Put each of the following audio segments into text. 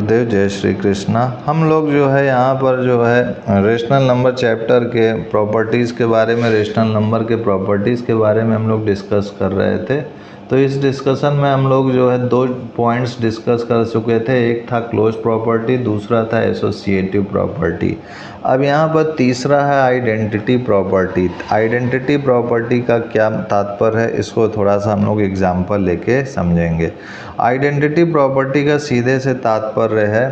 गुरुदेव, जय श्री कृष्णा। हम लोग जो है यहाँ पर जो है रेशनल नंबर चैप्टर के प्रॉपर्टीज़ के बारे में, रेशनल नंबर के प्रॉपर्टीज़ के बारे में हम लोग डिस्कस कर रहे थे। तो इस डिस्कशन में हम लोग जो है 2 पॉइंट्स डिस्कस कर चुके थे। एक था क्लोज प्रॉपर्टी, दूसरा था एसोसिएटिव प्रॉपर्टी। अब यहाँ पर तीसरा है आइडेंटिटी प्रॉपर्टी। आइडेंटिटी प्रॉपर्टी का क्या तात्पर्य है, इसको थोड़ा सा हम लोग एग्जाम्पल लेके समझेंगे। आइडेंटिटी प्रॉपर्टी का सीधे से तात्पर्य है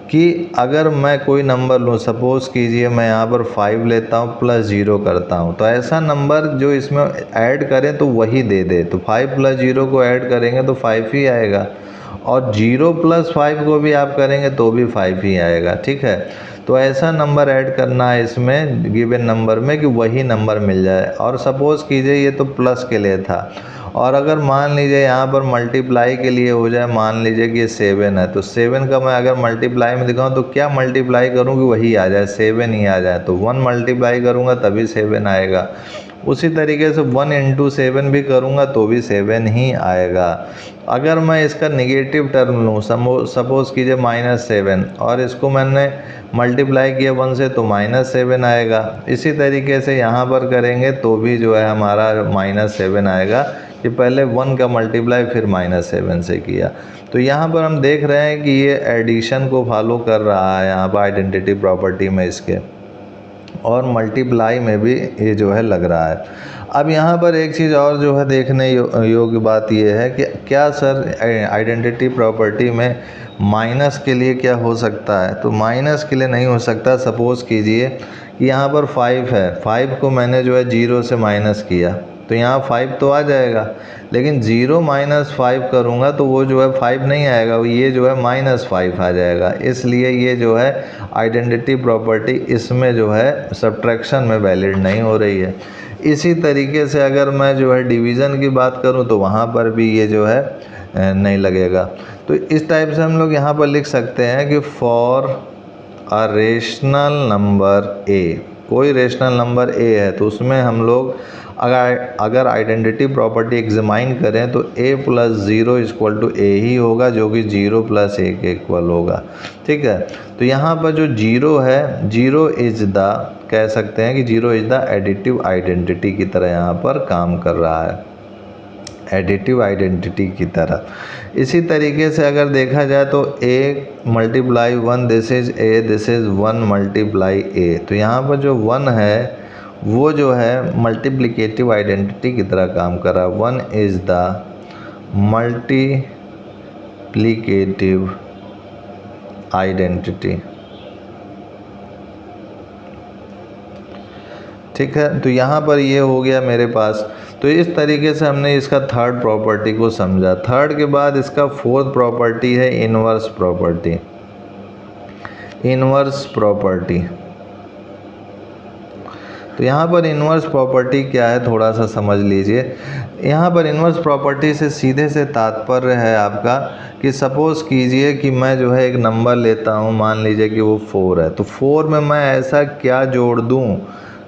कि अगर मैं कोई नंबर लूँ, सपोज़ कीजिए मैं यहाँ पर 5 लेता हूँ प्लस 0 करता हूँ, तो ऐसा नंबर जो इसमें ऐड करें तो वही दे दे। तो 5 प्लस 0 को ऐड करेंगे तो 5 ही आएगा, और 0 प्लस 5 को भी आप करेंगे तो भी 5 ही आएगा। ठीक है, तो ऐसा नंबर ऐड करना है इसमें गिवन नंबर में कि वही नंबर मिल जाए। और सपोज़ कीजिए ये तो प्लस के लिए था, और अगर मान लीजिए यहाँ पर मल्टीप्लाई के लिए हो जाए, मान लीजिए कि ये 7 है, तो 7 का मैं अगर मल्टीप्लाई में दिखाऊँ तो क्या मल्टीप्लाई करूँ कि वही आ जाए, 7 ही आ जाए। तो 1 मल्टीप्लाई करूँगा तभी 7 आएगा। उसी तरीके से 1 इंटू 7 भी करूँगा तो भी 7 ही आएगा। अगर मैं इसका निगेटिव टर्म लूँ, सपोज़ कीजिए -7, और इसको मैंने मल्टीप्लाई किया 1 से तो -7 आएगा। इसी तरीके से यहाँ पर करेंगे तो भी जो है हमारा -7 आएगा, कि पहले 1 का मल्टीप्लाई फिर -7 से किया। तो यहाँ पर हम देख रहे हैं कि ये एडिशन को फॉलो कर रहा है यहाँ पर आइडेंटिटी प्रॉपर्टी में इसके, और मल्टीप्लाई में भी ये जो है लग रहा है। अब यहाँ पर एक चीज़ और जो है देखने योग्य बात ये है कि क्या सर आइडेंटिटी प्रॉपर्टी में माइनस के लिए क्या हो सकता है, तो माइनस के लिए नहीं हो सकता। सपोज़ कीजिए कि यहाँ पर 5 है, 5 को मैंने जो है 0 से माइनस किया तो यहाँ 5 तो आ जाएगा, लेकिन 0 - 5 करूँगा तो वो जो है 5 नहीं आएगा, ये जो है -5 आ जाएगा। इसलिए ये जो है आइडेंटिटी प्रॉपर्टी इसमें जो है सब्ट्रैक्शन में वैलिड नहीं हो रही है। इसी तरीके से अगर मैं जो है डिवीज़न की बात करूँ तो वहाँ पर भी ये जो है नहीं लगेगा। तो इस टाइप से हम लोग यहाँ पर लिख सकते हैं कि for a rational number A, कोई रेशनल नंबर ए है तो उसमें हम लोग अगर आइडेंटिटी प्रॉपर्टी एग्जामाइन करें तो a + 0 = a ही होगा, जो कि 0 + a के इक्वल होगा। ठीक है, तो यहाँ पर जो 0 है, 0 इज़ द, कह सकते हैं कि 0 इज़ द एडिटिव आइडेंटिटी की तरह यहाँ पर काम कर रहा है, एडिटिव आइडेंटिटी की तरह। इसी तरीके से अगर देखा जाए तो a × 1 this is a, this is 1 × a। तो यहाँ पर जो 1 है वो जो है मल्टीप्लिकेटिव आइडेंटिटी की तरह काम कर रहा है। 1 इज़ द मल्टीप्लिकेटिव आइडेंटिटी। ठीक है, तो यहाँ पर ये हो गया मेरे पास। तो इस तरीके से हमने इसका थर्ड प्रॉपर्टी को समझा। थर्ड के बाद इसका फोर्थ प्रॉपर्टी है इन्वर्स प्रॉपर्टी। इन्वर्स प्रॉपर्टी, तो यहाँ पर इन्वर्स प्रॉपर्टी क्या है थोड़ा सा समझ लीजिए। यहाँ पर इन्वर्स प्रॉपर्टी से सीधे से तात्पर्य है आपका कि सपोज़ कीजिए कि मैं जो है एक नंबर लेता हूँ, मान लीजिए कि वो 4 है, तो 4 में मैं ऐसा क्या जोड़ दूँ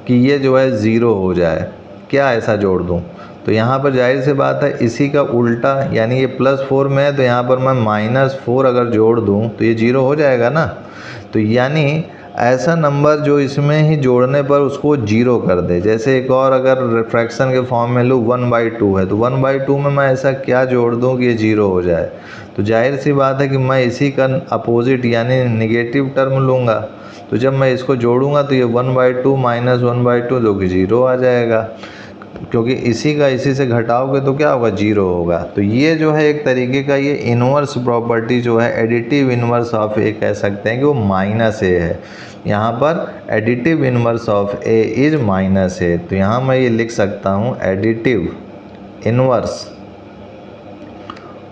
कि ये जो है 0 हो जाए, क्या ऐसा जोड़ दूँ। तो यहाँ पर जाहिर सी बात है इसी का उल्टा, यानी ये +4 में है तो यहाँ पर मैं -4 अगर जोड़ दूँ तो ये 0 हो जाएगा ना। तो यानी ऐसा नंबर जो इसमें ही जोड़ने पर उसको 0 कर दे। जैसे एक और अगर फ्रैक्शन के फॉर्म में लूँ 1/2 है, तो 1/2 में मैं ऐसा क्या जोड़ दूँ कि ये 0 हो जाए। तो जाहिर सी बात है कि मैं इसी का अपोजिट यानी नेगेटिव टर्म लूँगा। तो जब मैं इसको जोड़ूंगा तो ये 1/2 - 1/2 जो कि 0 आ जाएगा, क्योंकि इसी का इसी से घटाओगे तो क्या होगा, 0 होगा। तो ये जो है एक तरीके का ये इन्वर्स प्रॉपर्टी जो है एडिटिव इन्वर्स ऑफ ए, कह सकते हैं कि वो -a है। यहाँ पर additive inverse of A is -a। तो यहाँ मैं ये लिख सकता हूँ एडिटिव इन्वर्स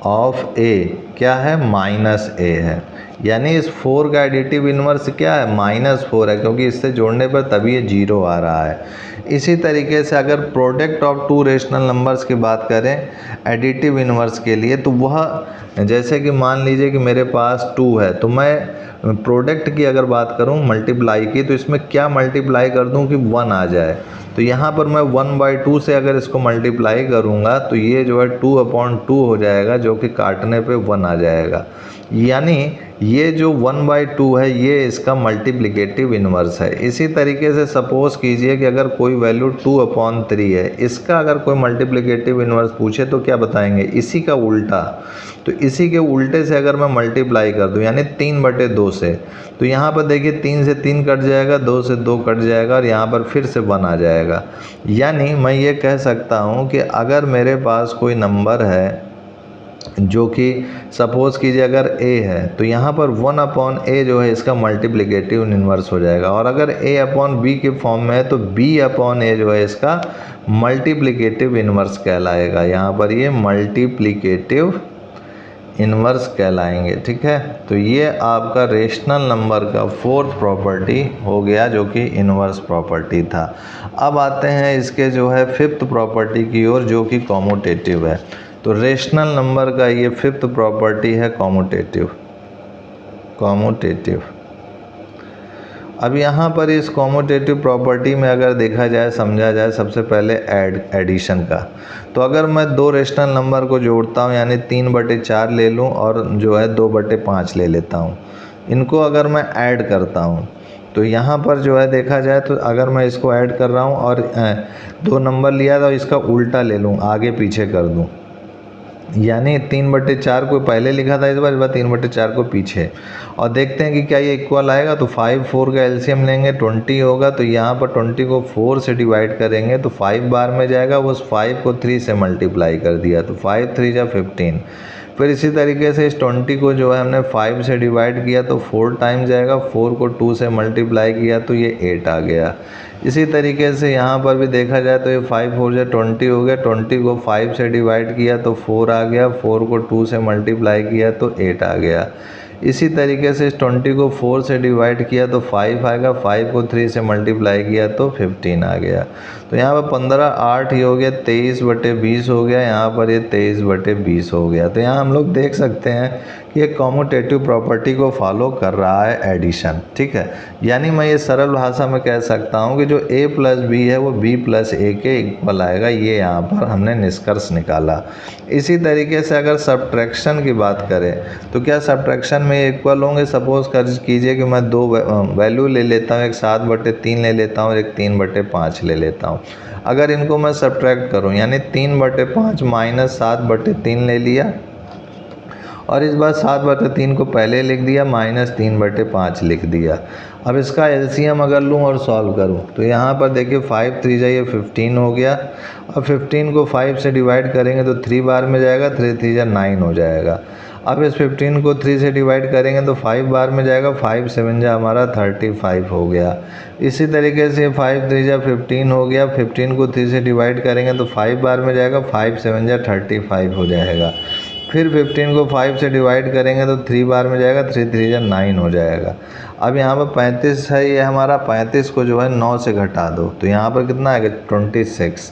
ऑफ ए क्या है, -a है। यानी इस 4 का एडिटिव इन्वर्स क्या है, -4 है, क्योंकि इससे जोड़ने पर तभी ये 0 आ रहा है। इसी तरीके से अगर प्रोडक्ट ऑफ 2 रेशनल नंबर्स की बात करें एडिटिव इन्वर्स के लिए, तो वह जैसे कि मान लीजिए कि मेरे पास 2 है, तो मैं प्रोडक्ट की अगर बात करूं मल्टीप्लाई की, तो इसमें क्या मल्टीप्लाई कर दूं कि 1 आ जाए। तो यहाँ पर मैं 1/2 से अगर इसको मल्टीप्लाई करूँगा तो ये जो है 2/2 हो जाएगा, जो कि काटने पे 1 आ जाएगा। यानी ये जो 1/2 है ये इसका मल्टीप्लिकेटिव इन्वर्स है। इसी तरीके से सपोज कीजिए कि अगर कोई वैल्यू 2/3 है, इसका अगर कोई मल्टीप्लिकेटिव इन्वर्स पूछे तो क्या बताएंगे, इसी का उल्टा। तो इसी के उल्टे से अगर मैं मल्टीप्लाई कर दूं यानी 3/2 से, तो यहाँ पर देखिए 3 से 3 कट जाएगा, 2 से 2 कट जाएगा और यहाँ पर फिर से 1 आ जाएगा। यानी मैं ये कह सकता हूँ कि अगर मेरे पास कोई नंबर है जो कि सपोज़ कीजिए अगर a है, तो यहाँ पर 1/a जो है इसका मल्टीप्लिकेटिव इन्वर्स हो जाएगा। और अगर a/b के फॉर्म में है तो b/a जो है इसका मल्टीप्लिकेटिव इन्वर्स कहलाएगा। यहाँ पर ये मल्टीप्लिकेटिव इन्वर्स कहलाएंगे। ठीक है, तो ये आपका रेशनल नंबर का 4th प्रॉपर्टी हो गया जो कि इन्वर्स प्रॉपर्टी था। अब आते हैं इसके जो है 5th प्रॉपर्टी की ओर जो कि कॉम्यूटेटिव है। तो रेशनल नंबर का ये 5th प्रॉपर्टी है कॉम्यूटेटिव। अब यहाँ पर इस कॉम्यूटेटिव प्रॉपर्टी में अगर देखा जाए, समझा जाए, सबसे पहले एडिशन का, तो अगर मैं 2 रेशनल नंबर को जोड़ता हूँ यानी 3/4 ले लूँ और जो है 2/5 ले लेता हूँ, इनको अगर मैं ऐड करता हूँ तो यहाँ पर जो है देखा जाए तो अगर मैं इसको ऐड कर रहा हूँ और 2 नंबर लिया तो इसका उल्टा ले लूँ, आगे पीछे कर दूँ, यानी 3/4 को पहले लिखा था, इस बार 3/4 को पीछे, और देखते हैं कि क्या ये इक्वल आएगा। तो 5 4 का एलसीएम लेंगे 20 होगा, तो यहाँ पर 20 को 4 से डिवाइड करेंगे तो 5 बार में जाएगा, उस 5 को 3 से मल्टीप्लाई कर दिया तो 5 3 जा 15। फिर इसी तरीके से इस 20 को जो है हमने 5 से डिवाइड किया तो 4 टाइम जाएगा, 4 को 2 से मल्टीप्लाई किया तो ये 8 आ गया। इसी तरीके से यहाँ पर भी देखा जाए तो ये 5 4 जा 20 हो गया, 20 को 5 से डिवाइड किया तो 4 आ गया, 4 को 2 से मल्टीप्लाई किया तो 8 आ गया। इसी तरीके से इस 20 को 4 से डिवाइड किया तो 5 आएगा, 5 को 3 से मल्टीप्लाई किया तो 15 आ गया। तो यहाँ पर 15 8 ही हो गया, 23/20 हो गया, यहाँ पर ये 23/20 हो गया। तो यहाँ हम लोग देख सकते हैं कि ये कॉम्यूटेटिव प्रॉपर्टी को फॉलो कर रहा है एडिशन। ठीक है, यानी मैं ये सरल भाषा में कह सकता हूँ कि जो a + b है वो b + a के इक्वल आएगा। ये यहाँ पर हमने निष्कर्ष निकाला। इसी तरीके से अगर सब्ट्रैक्शन की बात करें तो क्या सब्ट्रैक्शन में इक्वल होंगे। सपोज कर कीजिए कि मैं 2 वैल्यू ले लेता हूँ, एक 7/3 ले लेता हूँ और एक 3/5 ले लेता हूँ। अगर इनको मैं सब्ट्रैक्ट करूँ यानी 3/5 - 7/3 ले लिया और इस बार 7/3 को पहले लिख दिया, -3/5 लिख दिया। अब इसका एलसीएम अगर लूँ और सॉल्व करूँ तो यहाँ पर देखिए 5 3 जा 15 हो गया। अब 15 को 5 से डिवाइड करेंगे तो 3 बार में जाएगा, 3 3 जा 9 हो जाएगा। अब इस 15 को 3 से डिवाइड करेंगे तो 5 बार में जाएगा, 5 7 जा हमारा 35 हो गया। इसी तरीके से 5 3 जा 15 हो गया, 15 को 3 से डिवाइड करेंगे तो 5 बार में जाएगा, 5 7 जा 35 हो जाएगा। फिर 15 को 5 से डिवाइड करेंगे तो 3 बार में जाएगा, 3 3 जा 9 हो जाएगा। अब यहाँ पर 35 है, ये हमारा 35 को जो है 9 से घटा दो तो यहाँ पर कितना आएगा 26।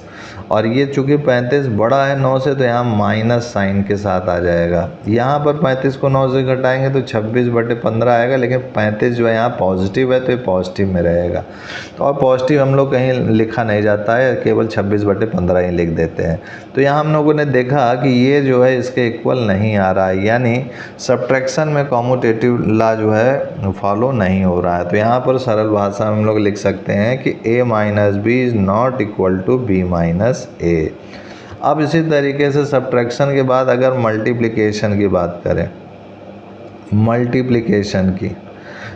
और ये चूँकि 35 बड़ा है 9 से तो यहाँ माइनस साइन के साथ आ जाएगा। यहाँ पर 35 को 9 से घटाएंगे तो 26/15 आएगा, लेकिन 35 जो है यहाँ पॉजिटिव है तो ये पॉजिटिव में रहेगा। तो और पॉजिटिव हम लोग कहीं लिखा नहीं जाता है, केवल 26/15 ही लिख देते हैं। तो यहाँ हम लोगों ने देखा कि ये जो है इसके इक्वल नहीं आ रहा है, यानी सब्ट्रैक्शन में कॉम्यूटेटिव लॉ जो है फॉलो नहीं हो रहा है। तो यहाँ पर सरल भाषा में हम लोग लिख सकते हैं कि a - b is not equal to b - a। अब इसी तरीके से सब्ट्रैक्शन के बाद अगर मल्टीप्लिकेशन की बात करें, मल्टीप्लिकेशन की,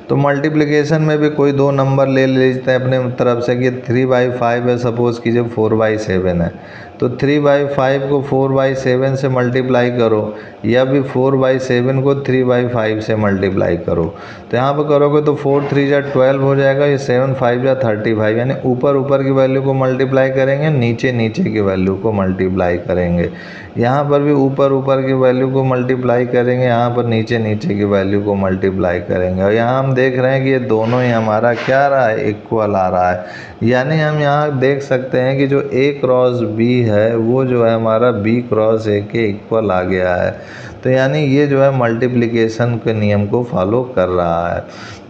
तो मल्टीप्लिकेशन में भी कोई 2 नंबर ले लेते हैं अपने तरफ से कि 3/5 है, सपोज़ कीजिए 4/7 है, तो 3/5 को 4/7 से मल्टीप्लाई करो या भी 4/7 को 3/5 से मल्टीप्लाई करो। तो यहाँ पर करोगे तो 4 3 जा 12 हो जाएगा, ये 7 5 जा 35, यानी ऊपर ऊपर की वैल्यू को मल्टीप्लाई करेंगे, नीचे नीचे की वैल्यू को मल्टीप्लाई करेंगे। यहाँ पर भी ऊपर ऊपर की वैल्यू को मल्टीप्लाई करेंगे, यहाँ पर नीचे नीचे की वैल्यू को मल्टीप्लाई करेंगे। और यहाँ हम देख रहे हैं कि ये दोनों ही हमारा क्या आ रहा है, इक्वल आ रहा है। यानी हम यहाँ देख सकते हैं कि जो a क्रॉस b है वो जो है हमारा b क्रॉस a के इक्वल आ गया है। तो यानी ये जो है मल्टीप्लिकेशन के नियम को फॉलो कर रहा है।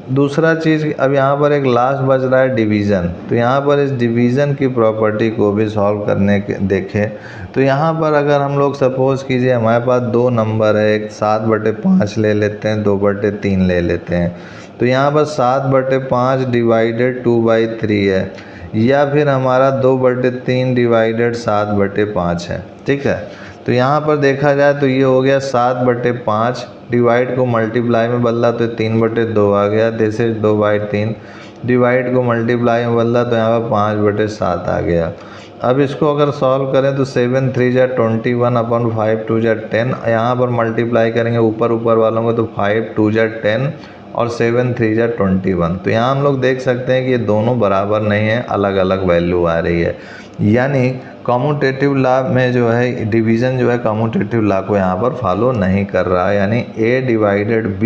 दूसरा चीज़, अब यहाँ पर एक लास्ट बच रहा है डिवीज़न। तो यहाँ पर इस डिवीज़न की प्रॉपर्टी को भी सॉल्व करने के देखें तो यहाँ पर अगर हम लोग सपोज़ कीजिए हमारे पास दो नंबर है, एक 7/5 ले लेते हैं, 2/3 ले लेते हैं। तो यहाँ पर 7/5 डिवाइडेड 2/3 है, या फिर हमारा 2/3 डिवाइडेड 7/5 है। ठीक है, तो यहाँ पर देखा जाए तो ये हो गया 7/5, डिवाइड को मल्टीप्लाई में बदला तो 3/2 आ गया, दिस इज 2/3, डिवाइड को मल्टीप्लाई में बदला तो यहाँ पर 5/7 आ गया। अब इसको अगर सॉल्व करें तो 7 3 जा 21 अपॉन 5 2 जा 10, यहाँ पर मल्टीप्लाई करेंगे ऊपर वालों को तो 5 2 जा 10 और 7 3 जा 21। तो यहाँ हम लोग देख सकते हैं कि ये दोनों बराबर नहीं है, अलग अलग वैल्यू आ रही है। यानी कॉम्यूटेटिव लॉ में जो है डिवीज़न जो है कॉम्यूटेटिव लॉ को यहाँ पर फॉलो नहीं कर रहा है, यानी a divided b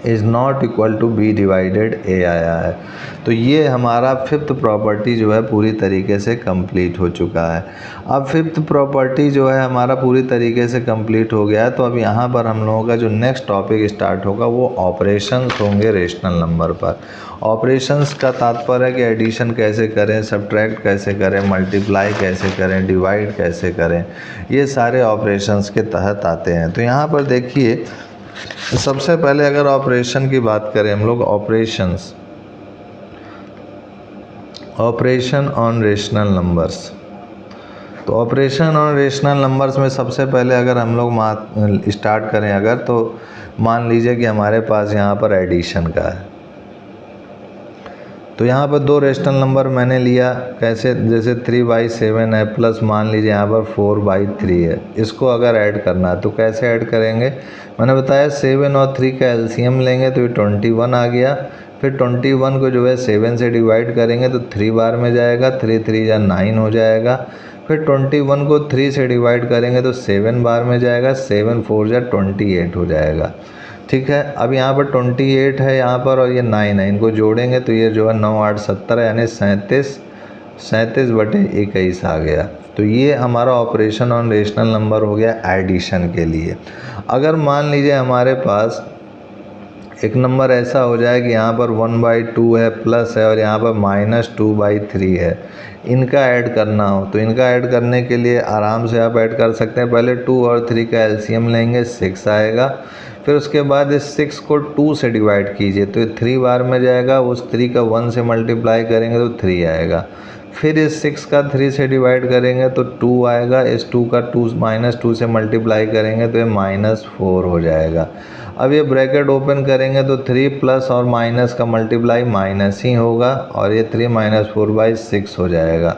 is not equal to b divided a आया है। तो ये हमारा फिफ्थ प्रॉपर्टी जो है पूरी तरीके से कंप्लीट हो चुका है। अब फिफ्थ प्रॉपर्टी जो है हमारा पूरी तरीके से कंप्लीट हो गया है। तो अब यहाँ पर हम लोगों का जो नेक्स्ट टॉपिक स्टार्ट होगा वो ऑपरेशंस होंगे रेशनल नंबर पर। ऑपरेशंस का तात्पर्य है कि एडिशन कैसे करें, सब्ट्रैक्ट कैसे करें, मल्टीप्लाई कैसे करें, डिवाइड कैसे करें, ये सारे ऑपरेशंस के तहत आते हैं। तो यहाँ पर देखिए सबसे पहले अगर ऑपरेशन की बात करें हम लोग, ऑपरेशन ऑन रेशनल नंबर्स। तो ऑपरेशन ऑन रेशनल नंबर्स में सबसे पहले अगर हम लोग स्टार्ट करें अगर, तो मान लीजिए कि हमारे पास यहाँ पर एडिशन का है। तो यहाँ पर दो रेशनल नंबर मैंने लिया, कैसे, जैसे 3/7 है प्लस मान लीजिए यहाँ पर 4/3 है। इसको अगर ऐड करना है तो कैसे ऐड करेंगे, मैंने बताया 7 और 3 का एलसीएम लेंगे तो ये 21 आ गया। फिर 21 को जो है 7 से डिवाइड करेंगे तो 3 बार में जाएगा, 3 3 या 9 हो जाएगा। फिर 21 को 3 से डिवाइड करेंगे तो 7 बार में जाएगा, 7 4 या 28 हो जाएगा। ठीक है, अब यहाँ पर 28 है यहाँ पर और ये 9 है, इनको जोड़ेंगे तो ये जो है 9 8 17 यानी 37/21 आ गया। तो ये हमारा ऑपरेशन ऑन रेशनल नंबर हो गया एडिशन के लिए। अगर मान लीजिए हमारे पास एक नंबर ऐसा हो जाए कि यहाँ पर 1/2 है प्लस है और यहाँ पर -2/3 है, इनका ऐड करना हो तो इनका ऐड करने के लिए आराम से आप ऐड कर सकते हैं। पहले 2 और 3 का एलसीएम लेंगे, 6 आएगा। फिर उसके बाद इस 6 को 2 से डिवाइड कीजिए तो ये 3 बार में जाएगा, उस 3 का 1 से मल्टीप्लाई करेंगे तो 3 आएगा। फिर इस 6 का 3 से डिवाइड करेंगे तो 2 आएगा, इस 2 का -2 से मल्टीप्लाई करेंगे तो ये -4 हो जाएगा। अब ये ब्रैकेट ओपन करेंगे तो 3 प्लस और माइनस का मल्टीप्लाई माइनस ही होगा और ये 3 - 4/6 हो जाएगा।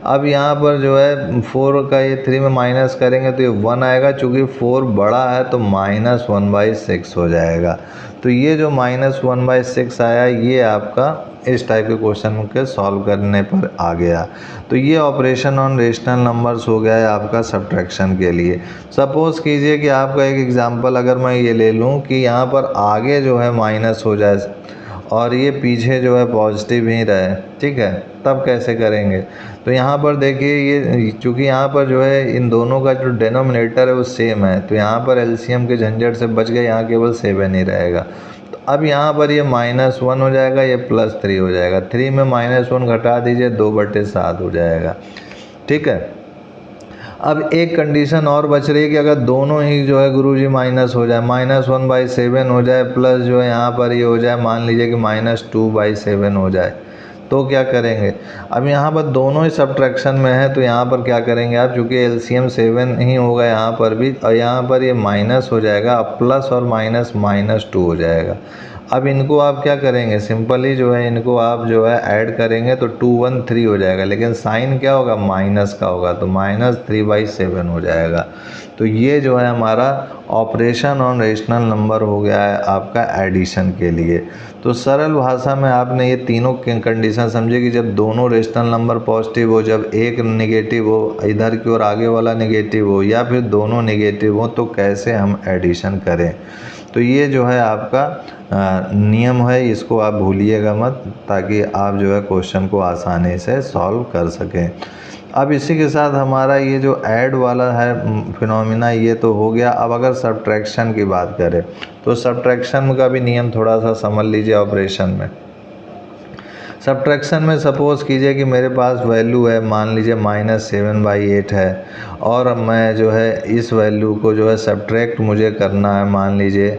अब यहाँ पर जो है 4 का ये 3 में माइनस करेंगे तो ये 1 आएगा, चूँकि 4 बड़ा है तो -1/6 हो जाएगा। तो ये जो -1/6 आया ये आपका इस टाइप के क्वेश्चन के सॉल्व करने पर आ गया। तो ये ऑपरेशन ऑन रेशनल नंबर्स हो गया है आपका सब्ट्रैक्शन के लिए। सपोज़ कीजिए कि आपका एक एग्जांपल अगर मैं ये ले लूँ कि यहाँ पर आगे जो है माइनस हो जाए और ये पीछे जो है पॉजिटिव ही रहे, ठीक है, तब कैसे करेंगे। तो यहाँ पर देखिए ये चूँकि यहाँ पर जो है इन दोनों का जो डिनोमिनेटर है वो सेम है, तो यहाँ पर एलसीएम के झंझट से बच गए, यहाँ केवल 7 ही रहेगा। तो अब यहाँ पर ये -1 हो जाएगा, ये +3 हो जाएगा। 3 में -1 घटा दीजिए, 2/7 हो जाएगा। ठीक है, अब एक कंडीशन और बच रही है कि अगर दोनों ही जो है गुरुजी माइनस हो जाए, -1/7 हो जाए प्लस जो है यहाँ पर ये हो जाए, मान लीजिए कि -2/7 हो जाए, तो क्या करेंगे। अब यहाँ पर दोनों ही सब्ट्रैक्शन में है तो यहाँ पर क्या करेंगे आप, चूँकि एलसीएम 7 ही होगा यहाँ पर भी और यहाँ पर ये माइनस हो जाएगा, अब प्लस और माइनस -2 हो जाएगा। अब इनको आप क्या करेंगे, सिंपली जो है इनको आप जो है ऐड करेंगे तो 2 1 3 हो जाएगा, लेकिन साइन क्या होगा, माइनस का होगा, तो -3/7 हो जाएगा। तो ये जो है हमारा ऑपरेशन ऑन रेशनल नंबर हो गया है आपका एडिशन के लिए। तो सरल भाषा में आपने ये तीनों कंडीशन समझे कि जब दोनों रेशनल नंबर पॉजिटिव हो, जब एक नेगेटिव हो, इधर की ओर आगे वाला नेगेटिव हो, या फिर दोनों नेगेटिव हो, तो कैसे हम एडिशन करें। तो ये जो है आपका नियम है, इसको आप भूलिएगा मत, ताकि आप जो है क्वेश्चन को आसानी से सॉल्व कर सकें। अब इसी के साथ हमारा ये जो ऐड वाला है फिनोमिना ये तो हो गया। अब अगर सब्ट्रैक्शन की बात करें तो सब्ट्रैक्शन का भी नियम थोड़ा सा समझ लीजिए। ऑपरेशन में, सब्ट्रैक्शन में सपोज़ कीजिए कि मेरे पास वैल्यू है, मान लीजिए -7/8 है, और मैं जो है इस वैल्यू को जो है सब्ट्रैक्ट मुझे करना है मान लीजिए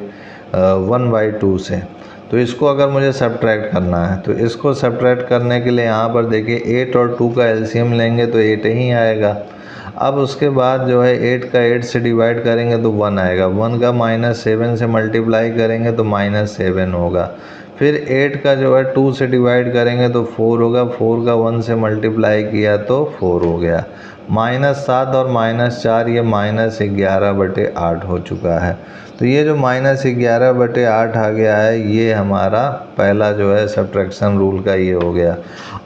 1/2 से। तो इसको अगर मुझे सब्ट्रैक्ट करना है तो इसको सब्ट्रैक्ट करने के लिए यहाँ पर देखिए 8 और 2 का एलसीएम लेंगे तो 8 ही आएगा। अब उसके बाद जो है 8 का 8 से डिवाइड करेंगे तो 1 आएगा, 1 का -7 से मल्टीप्लाई करेंगे तो -7 होगा। फिर 8 का जो है 2 से डिवाइड करेंगे तो 4 होगा, 4 का 1 से मल्टीप्लाई किया तो 4 हो गया। -7 और -4 ये -11/8 हो चुका है। तो ये जो -11/8 आ गया है ये हमारा पहला जो है सब्ट्रैक्शन रूल का ये हो गया।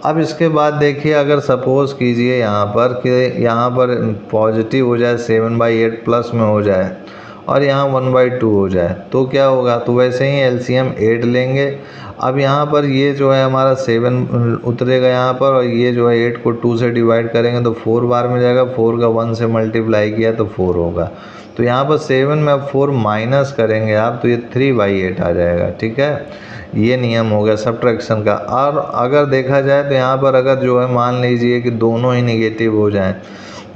अब इसके बाद देखिए अगर सपोज़ कीजिए यहाँ पर कि यहाँ पर पॉजिटिव हो जाए 7/8 प्लस में हो जाए और यहाँ 1/2 हो जाए तो क्या होगा। तो वैसे ही एलसीएम 8 लेंगे। अब यहाँ पर ये जो है हमारा 7 उतरेगा यहाँ पर, और ये जो है 8 को 2 से डिवाइड करेंगे तो 4 बार में जाएगा, 4 का 1 से मल्टीप्लाई किया तो 4 होगा। तो यहाँ पर 7 में अब 4 माइनस करेंगे आप तो ये 3/8 आ जाएगा। ठीक है, ये नियम हो गया सब्ट्रैक्शन का। और अगर देखा जाए तो यहाँ पर अगर जो है मान लीजिए कि दोनों ही निगेटिव हो जाएं,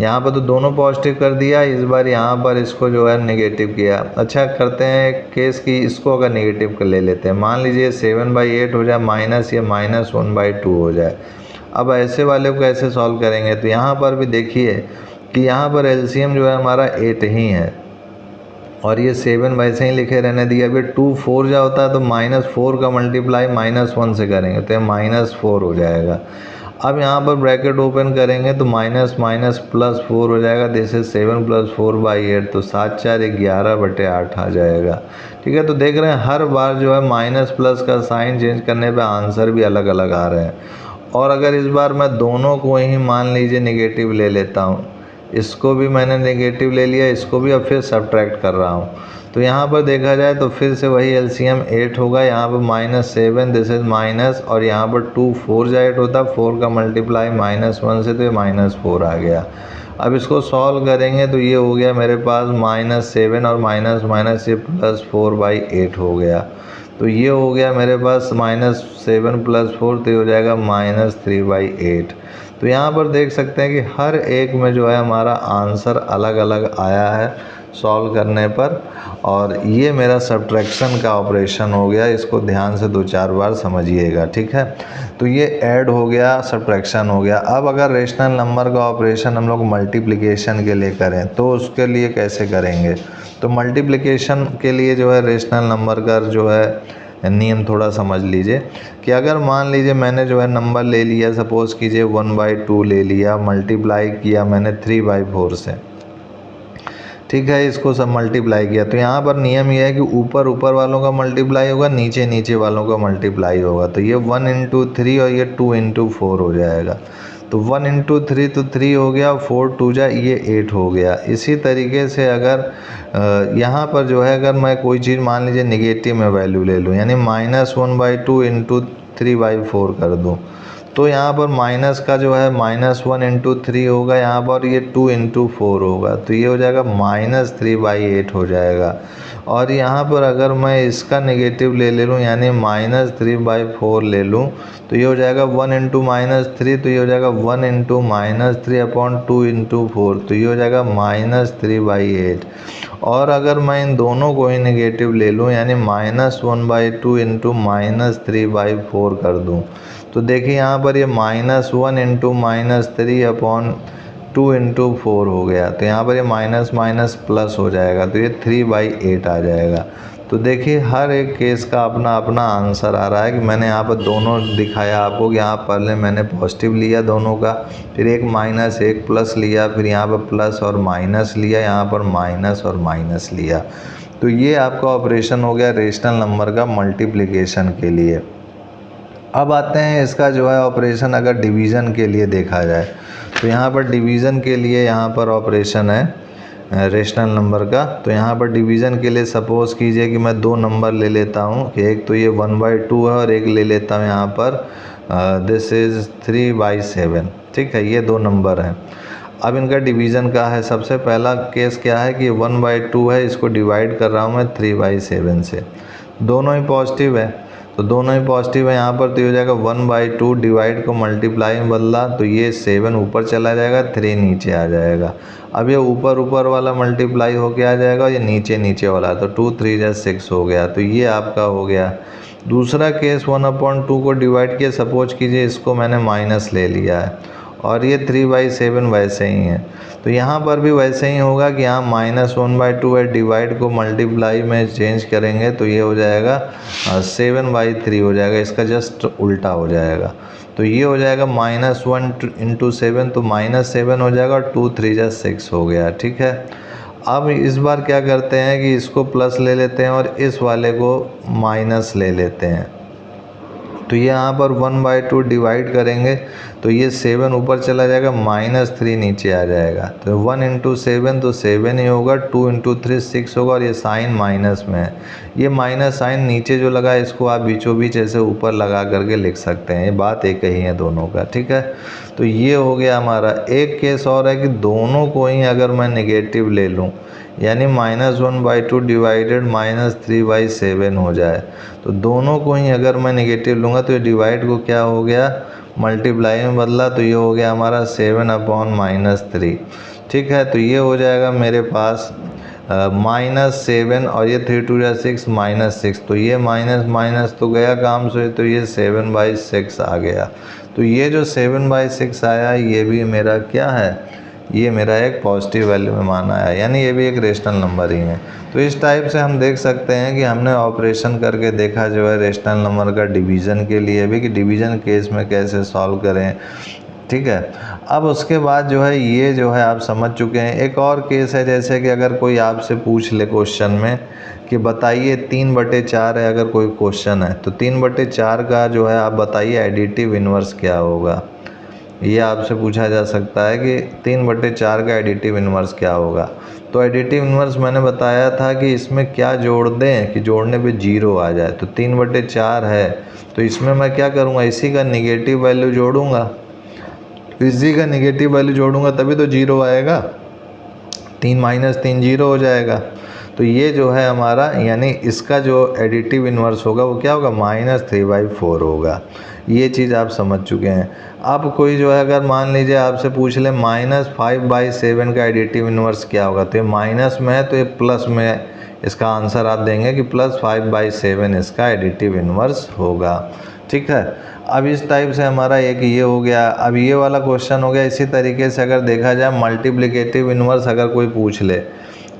यहाँ पर तो दोनों पॉजिटिव कर दिया, इस बार यहाँ पर इसको जो है नेगेटिव किया। अच्छा करते हैं केस की इसको अगर नेगेटिव कर ले लेते हैं, मान लीजिए 7/8 हो जाए माइनस या -1/2 हो जाए। अब ऐसे वाले को कैसे सॉल्व करेंगे, तो यहाँ पर भी देखिए कि यहाँ पर एलसीएम जो है हमारा 8 ही है और ये 7 वैसे ही लिखे रहने दिया। अभी 2 4 जा होता है तो -4 का मल्टीप्लाई -1 से करेंगे तो -4 हो जाएगा। अब यहाँ पर ब्रैकेट ओपन करेंगे तो माइनस माइनस +4 हो जाएगा। दिस इज 7 + 4/8 तो 7 4 11/8 आ जाएगा। ठीक है, तो देख रहे हैं हर बार जो है माइनस प्लस का साइन चेंज करने पे आंसर भी अलग अलग आ रहे हैं। और अगर इस बार मैं दोनों को ही मान लीजिए नेगेटिव ले लेता हूँ, इसको भी मैंने नेगेटिव ले लिया, इसको भी अब फिर सब्ट्रैक्ट कर रहा हूँ, तो यहाँ पर देखा जाए तो फिर से वही एलसीएम 8 होगा। यहाँ पर -7 दिस इज माइनस, और यहाँ पर 2 4 जा 8 होता, 4 का मल्टीप्लाई -1 से तो ये -4 आ गया। अब इसको सॉल्व करेंगे तो ये हो गया मेरे पास -7 और माइनस माइनस ये +4/8 हो गया। तो ये हो गया मेरे पास -7 + 4 तो ये हो जाएगा -3/8। तो यहाँ पर देख सकते हैं कि हर एक में जो है हमारा आंसर अलग अलग आया है सॉल्व करने पर। और ये मेरा सब्ट्रैक्शन का ऑपरेशन हो गया, इसको ध्यान से 2-4 बार समझिएगा। ठीक है, तो ये ऐड हो गया, सब्ट्रैक्शन हो गया। अब अगर रेशनल नंबर का ऑपरेशन हम लोग मल्टीप्लिकेशन के लिए करें तो उसके लिए कैसे करेंगे। तो मल्टीप्लिकेशन के लिए जो है रेशनल नंबर का जो है नियम थोड़ा समझ लीजिए कि अगर मान लीजिए मैंने जो है नंबर ले लिया, सपोज़ कीजिए 1/2 ले लिया, मल्टीप्लाई किया मैंने 3/4 से। ठीक है, इसको सब मल्टीप्लाई किया तो यहाँ पर नियम ये है कि ऊपर ऊपर वालों का मल्टीप्लाई होगा, नीचे नीचे वालों का मल्टीप्लाई होगा। तो ये 1 × 3 और ये 2 × 4 हो जाएगा। तो 1 × 3 तो 3 हो गया, 4 2 जा ये 8 हो गया। इसी तरीके से अगर यहाँ पर जो है अगर मैं कोई चीज़ मान लीजिए नेगेटिव में वैल्यू ले लूँ, यानी -1/2 × 3/4 कर दूँ, तो यहाँ पर माइनस का जो है -1 × 3 होगा, यहाँ पर ये 2 × 4 होगा, तो ये हो जाएगा -3/8 हो जाएगा। और यहाँ पर अगर मैं इसका नेगेटिव ले लूँ यानी -3/4 ले लूँ तो ये हो जाएगा 1 × -3, तो ये हो जाएगा 1 × -3/2 × 4, तो ये हो जाएगा -3/8। और अगर मैं इन दोनों को ही नेगेटिव ले लूँ यानी -1/2 × -3/4 कर दूँ, तो देखिए यहाँ पर ये -1 × -3/2 × 4 हो गया। तो यहाँ पर ये माइनस माइनस प्लस हो जाएगा, तो ये 3/8 आ जाएगा। तो देखिए हर एक केस का अपना अपना आंसर आ रहा है कि मैंने यहाँ पर दोनों दिखाया आपको कि यहाँ पहले मैंने पॉजिटिव लिया दोनों का, फिर एक माइनस एक प्लस लिया, फिर यहाँ पर प्लस और माइनस लिया, यहाँ पर माइनस और माइनस लिया। तो ये आपका ऑपरेशन हो गया रेशनल नंबर का मल्टीप्लिकेशन के लिए। अब आते हैं इसका जो है ऑपरेशन अगर डिवीज़न के लिए देखा जाए, तो यहाँ पर डिवीज़न के लिए यहाँ पर ऑपरेशन है रेशनल नंबर का। तो यहाँ पर डिवीज़न के लिए सपोज़ कीजिए कि मैं 2 नंबर ले लेता हूँ कि एक तो ये 1/2 है और एक ले लेता हूँ यहाँ पर दिस इज़ 3/7। ठीक है, ये 2 नंबर हैं। अब इनका डिवीज़न का है, सबसे पहला केस क्या है कि 1/2 है, इसको डिवाइड कर रहा हूँ मैं 3/7 से। दोनों ही पॉजिटिव है, तो दोनों ही पॉजिटिव है यहाँ पर, तो ये हो जाएगा 1/2 डिवाइड को मल्टीप्लाई में बदला तो ये 7 ऊपर चला जाएगा, 3 नीचे आ जाएगा। अब ये ऊपर ऊपर वाला मल्टीप्लाई होके आ जाएगा, ये नीचे नीचे वाला, तो 2 3 जा 6 हो गया, तो ये आपका हो गया। दूसरा केस 1/2 को डिवाइड किया, सपोज कीजिए इसको मैंने माइनस ले लिया है और ये 3/7 वैसे ही है, तो यहाँ पर भी वैसे ही होगा कि यहाँ -1/2 है, डिवाइड को मल्टीप्लाई में चेंज करेंगे तो ये हो जाएगा 7/3 हो जाएगा, इसका जस्ट उल्टा हो जाएगा। तो ये हो जाएगा -1 × 7, तो -7 हो जाएगा और 2 3 जा 6 हो गया। ठीक है, अब इस बार क्या करते हैं कि इसको प्लस ले लेते हैं और इस वाले को माइनस ले लेते हैं, तो ये यहाँ पर 1/2 डिवाइड करेंगे तो ये 7 ऊपर चला जाएगा, -3 नीचे आ जाएगा, तो 1 × 7 तो 7 ही होगा, 2 × 3 6 होगा, और ये साइन माइनस में है, ये माइनस साइन नीचे जो लगा है इसको आप बीचों बीच ऐसे ऊपर लगा करके लिख सकते हैं, ये बात एक ही है दोनों का। ठीक है, तो ये हो गया हमारा। एक केस और है कि दोनों को ही अगर मैं नेगेटिव ले लूँ, यानी -1/2 डिवाइडेड -3/7 हो जाए, तो दोनों को ही अगर मैं नेगेटिव लूँगा तो ये डिवाइड को क्या हो गया, मल्टीप्लाई में बदला, तो ये हो गया हमारा 7/-3। ठीक है, तो ये हो जाएगा मेरे पास -7 और ये 3 2 जा 6 -6, तो ये माइनस माइनस तो गया काम से, तो ये 7/6 आ गया। तो ये जो 7/6 आया ये भी मेरा क्या है, ये मेरा एक पॉजिटिव वैल्यू में माना है, यानी ये भी एक रेशनल नंबर ही है। तो इस टाइप से हम देख सकते हैं कि हमने ऑपरेशन करके देखा जो है रेशनल नंबर का डिवीज़न के लिए भी, कि डिवीज़न केस में कैसे सॉल्व करें। ठीक है, अब उसके बाद जो है ये जो है आप समझ चुके हैं। एक और केस है, जैसे कि अगर कोई आपसे पूछ ले क्वेश्चन में कि बताइए 3/4 है, अगर कोई क्वेश्चन है तो 3/4 का जो है आप बताइए एडिटिव इन्वर्स क्या होगा, ये आपसे पूछा जा सकता है कि 3/4 का एडिटिव इन्वर्स क्या होगा। तो एडिटिव इन्वर्स मैंने बताया था कि इसमें क्या जोड़ दें कि जोड़ने पे 0 आ जाए, तो 3/4 है तो इसमें मैं क्या करूँगा, इसी का निगेटिव वैल्यू जोड़ूँगा, इसी का निगेटिव वैल्यू जोड़ूँगा तभी तो 0 आएगा, 3 - 3 0 हो जाएगा। तो ये जो है हमारा, यानी इसका जो एडिटिव इन्वर्स होगा वो क्या होगा, -3/4 होगा। ये चीज़ आप समझ चुके हैं। अब कोई जो है अगर मान लीजिए आपसे पूछ ले -5/7 का एडिटिव इन्वर्स क्या होगा, तो ये माइनस में है तो ये प्लस में इसका आंसर आप देंगे कि +5/7 इसका एडिटिव इन्वर्स होगा। ठीक है, अब इस टाइप से हमारा एक ये हो गया। अब ये वाला क्वेश्चन हो गया। इसी तरीके से अगर देखा जाए मल्टीप्लिकेटिव इन्वर्स अगर कोई पूछ ले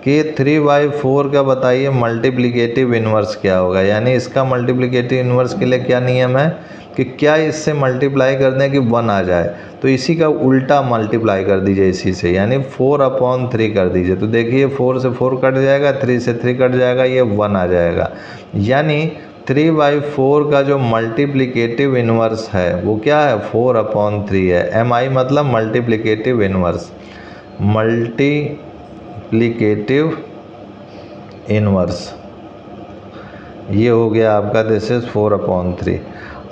कि 3/4 का बताइए मल्टीप्लिकेटिव इन्वर्स क्या होगा, यानी इसका मल्टीप्लिकेटिव इन्वर्स के लिए क्या नियम है कि क्या इससे मल्टीप्लाई कर दें कि 1 आ जाए, तो इसी का उल्टा मल्टीप्लाई कर दीजिए इसी से, यानी 4/3 कर दीजिए। तो देखिए 4 से 4 कट जाएगा, 3 से 3 कट जाएगा, ये 1 आ जाएगा। यानी 3/4 का जो मल्टीप्लिकेटिव इन्वर्स है वो क्या है, 4/3 है। MI मतलब मल्टीप्लिकेटिव इन्वर्स, मल्टीप्लिकेटिव इन्वर्स, ये हो गया आपका, दिस इज़ 4/3।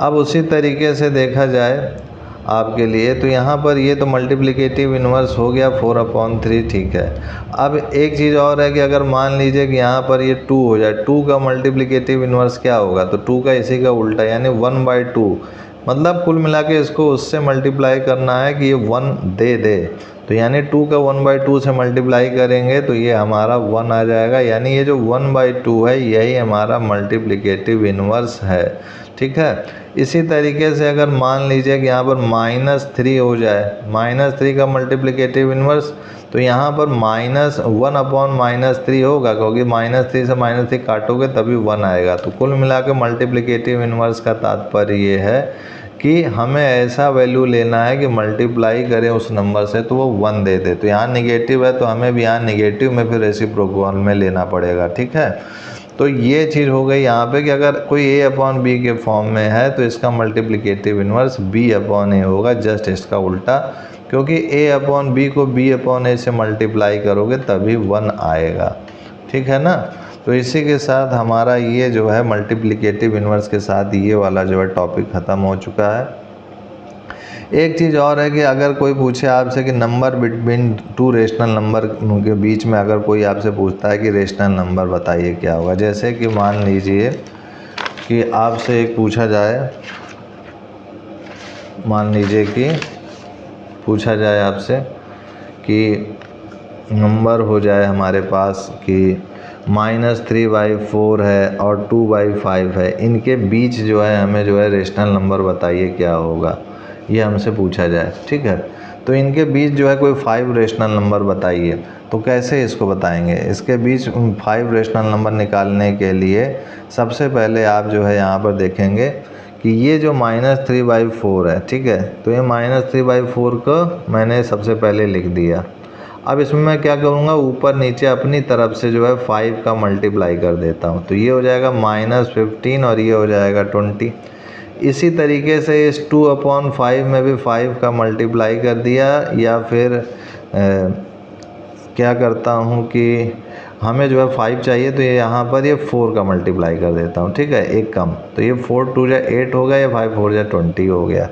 अब उसी तरीके से देखा जाए आपके लिए, तो यहाँ पर ये तो मल्टीप्लिकेटिव इन्वर्स हो गया 4/3। ठीक है, अब एक चीज़ और है कि अगर मान लीजिए कि यहाँ पर ये 2 हो जाए, 2 का मल्टीप्लिकेटिव इन्वर्स क्या होगा, तो 2 का इसी का उल्टा, यानी 1/2। मतलब कुल मिला के इसको उससे मल्टीप्लाई करना है कि ये 1 दे दे, तो यानी 2 का 1/2 से मल्टीप्लाई करेंगे तो ये हमारा 1 आ जाएगा। यानी ये जो 1/2 है यही हमारा मल्टीप्लिकेटिव इन्वर्स है। ठीक है, इसी तरीके से अगर मान लीजिए कि यहाँ पर -3 हो जाए, -3 का मल्टीप्लिकेटिव इन्वर्स, तो यहाँ पर -1/-3 होगा, क्योंकि -3 से -3 काटोगे तभी 1 आएगा। तो कुल मिला के मल्टीप्लिकेटिव इन्वर्स का तात्पर्य ये है कि हमें ऐसा वैल्यू लेना है कि मल्टीप्लाई करें उस नंबर से तो वो 1 दे दे। तो यहाँ निगेटिव है तो हमें भी यहाँ निगेटिव में फिर रेसिप्रोकल में लेना पड़ेगा। ठीक है, तो ये चीज़ हो गई यहाँ पे कि अगर कोई A/B के फॉर्म में है तो इसका मल्टीप्लिकेटिव इन्वर्स B/A होगा, जस्ट इसका उल्टा, क्योंकि A/B को B/A से मल्टीप्लाई करोगे तभी 1 आएगा। ठीक है ना, तो इसी के साथ हमारा ये जो है मल्टीप्लिकेटिव इन्वर्स के साथ ये वाला जो है टॉपिक ख़त्म हो चुका है। एक चीज़ और है कि अगर कोई पूछे आपसे कि number between two rational number के बीच में अगर कोई आपसे पूछता है कि रेशनल नंबर बताइए क्या होगा, जैसे कि मान लीजिए कि आपसे एक पूछा जाए, मान लीजिए कि पूछा जाए आपसे कि नंबर हो जाए हमारे पास कि -3/4 है और 2/5 है, इनके बीच जो है हमें जो है रेशनल नंबर बताइए क्या होगा, ये हमसे पूछा जाए, ठीक है। तो इनके बीच जो है कोई 5 रेशनल नंबर बताइए, तो कैसे इसको बताएंगे। इसके बीच 5 रेशनल नंबर निकालने के लिए सबसे पहले आप जो है यहाँ पर देखेंगे कि ये जो -3/4 है, ठीक है, तो ये -3/4 को मैंने सबसे पहले लिख दिया। अब इसमें मैं क्या करूँगा, ऊपर नीचे अपनी तरफ से जो है 5 का मल्टीप्लाई कर देता हूँ, तो ये हो जाएगा -15 और ये हो जाएगा 20। इसी तरीके से इस 2/5 में भी 5 का मल्टीप्लाई कर दिया, या फिर क्या करता हूँ कि हमें जो है 5 चाहिए तो ये यहाँ पर ये 4 का मल्टीप्लाई कर देता हूँ, ठीक है, एक कम, तो ये 4 2 जा 8 हो गया, या 5 4 जा 20 हो गया।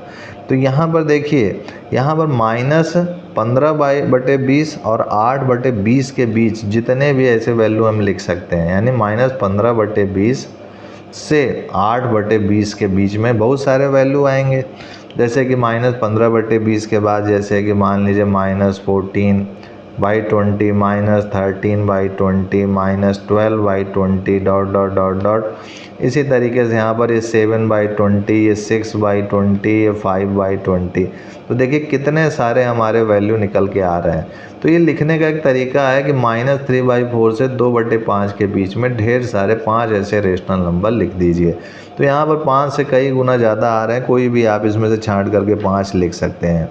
तो यहाँ पर देखिए, यहाँ पर -15/20 और 8/20 के बीच जितने भी ऐसे वैल्यू हम लिख सकते हैं, यानी -15/20 से 8/20 के बीच में बहुत सारे वैल्यू आएंगे। जैसे कि -15/20 के बाद जैसे कि मान लीजिए -14/20, -13/20, -12/20 डॉट डॉट डॉट डॉट। इसी तरीके से यहाँ पर ये 7/20, ये 6/20, ये 5/20। तो देखिए कितने सारे हमारे वैल्यू निकल के आ रहे हैं। तो ये लिखने का एक तरीका है कि -3/4 से 2/5 के बीच में ढेर सारे 5 ऐसे रेशनल नंबर लिख दीजिए। तो यहाँ पर 5 से कई गुना ज़्यादा आ रहे हैं, कोई भी आप इसमें से छांट करके 5 लिख सकते हैं।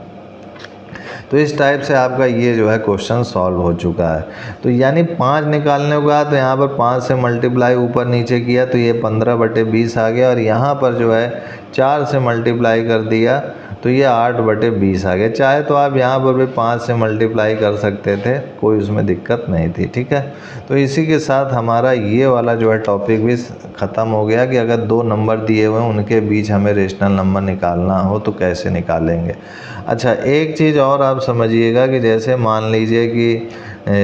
तो इस टाइप से आपका ये जो है क्वेश्चन सॉल्व हो चुका है। तो यानी 5 निकालने को तो यहाँ पर 5 से मल्टीप्लाई ऊपर नीचे किया तो ये 15/20 आ गया, और यहाँ पर जो है 4 से मल्टीप्लाई कर दिया तो ये 8/20 आ गया। चाहे तो आप यहाँ पर भी 5 से मल्टीप्लाई कर सकते थे, कोई उसमें दिक्कत नहीं थी, ठीक है। तो इसी के साथ हमारा ये वाला जो है टॉपिक भी ख़त्म हो गया कि अगर 2 नंबर दिए हुए हैं उनके बीच हमें रेशनल नंबर निकालना हो तो कैसे निकालेंगे। अच्छा, एक चीज़ और आप समझिएगा कि जैसे मान लीजिए कि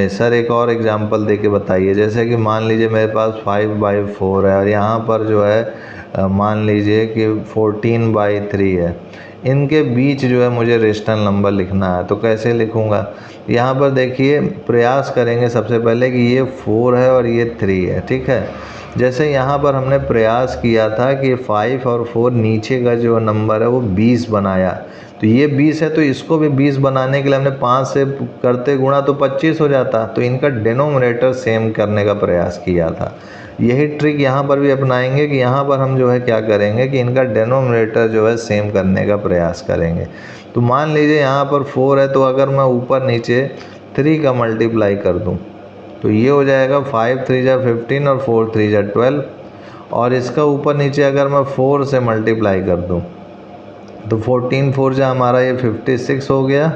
सर एक और एग्जांपल दे के बताइए, जैसे कि मान लीजिए मेरे पास 5/4 है और यहाँ पर जो है मान लीजिए कि 14/3 है, इनके बीच जो है मुझे रेशनल नंबर लिखना है, तो कैसे लिखूँगा। यहाँ पर देखिए प्रयास करेंगे सबसे पहले कि ये 4 है और ये 3 है, ठीक है। जैसे यहाँ पर हमने प्रयास किया था कि 5 और 4 नीचे का जो नंबर है वो 20 बनाया, तो ये 20 है, तो इसको भी 20 बनाने के लिए हमने 5 से करते गुणा तो 25 हो जाता, तो इनका डिनोमिनेटर सेम करने का प्रयास किया था। यही ट्रिक यहाँ पर भी अपनाएंगे कि यहाँ पर हम जो है क्या करेंगे कि इनका डिनोमिनेटर जो है सेम करने का प्रयास करेंगे। तो मान लीजिए यहाँ पर 4 है, तो अगर मैं ऊपर नीचे 3 का मल्टीप्लाई कर दूँ तो ये हो जाएगा 5 3 जा 15 और 4 3 जा 12, और इसका ऊपर नीचे अगर मैं 4 से मल्टीप्लाई कर दूँ तो 14 4 जा हमारा ये 56 हो गया,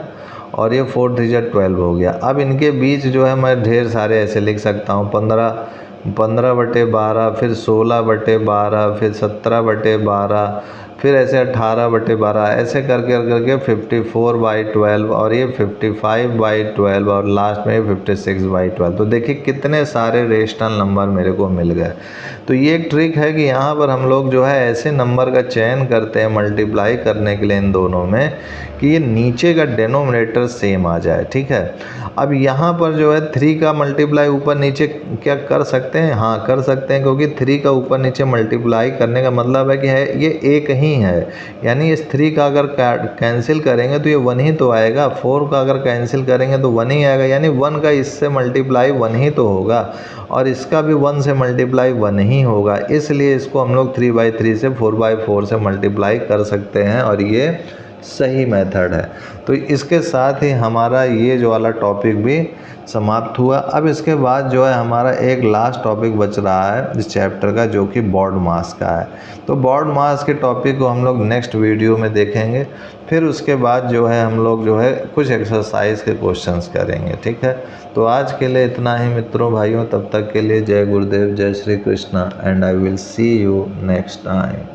और ये 4 3 जा 12 हो गया। अब इनके बीच जो है मैं ढेर सारे ऐसे लिख सकता हूँ, 15/12, फिर 16/12, फिर 17/12, फिर ऐसे 18/12, ऐसे करके 54/12, और ये 55/12, और लास्ट में 56/12। तो देखिए कितने सारे रेशनल नंबर मेरे को मिल गए। तो ये एक ट्रिक है कि यहाँ पर हम लोग जो है ऐसे नंबर का चयन करते हैं मल्टीप्लाई करने के लिए इन दोनों में कि ये नीचे का डिनोमिनेटर सेम आ जाए, ठीक है। अब यहाँ पर जो है 3 का मल्टीप्लाई ऊपर नीचे क्या कर सकते हैं, हाँ कर सकते हैं, क्योंकि 3 का ऊपर नीचे मल्टीप्लाई करने का मतलब है कि है ये एक ही है, यानी इस 3 का अगर कैंसिल करेंगे तो ये 1 ही तो आएगा, 4 का अगर कैंसिल करेंगे तो 1 ही आएगा, यानी 1 का इससे मल्टीप्लाई 1 ही तो होगा, और इसका भी 1 से मल्टीप्लाई 1 ही होगा। इसलिए इसको हम लोग 3/3 से 4/4 से मल्टीप्लाई कर सकते हैं, और ये सही मेथड है। तो इसके साथ ही हमारा ये जो वाला टॉपिक भी समाप्त हुआ। अब इसके बाद जो है हमारा एक लास्ट टॉपिक बच रहा है इस चैप्टर का, जो कि बॉड मास का है। तो बॉड मास के टॉपिक को हम लोग नेक्स्ट वीडियो में देखेंगे, फिर उसके बाद जो है हम लोग जो है कुछ एक्सरसाइज के क्वेश्चंस करेंगे, ठीक है। तो आज के लिए इतना ही मित्रों भाइयों, तब तक के लिए जय गुरुदेव, जय Shri Krishna, and I will see you next time.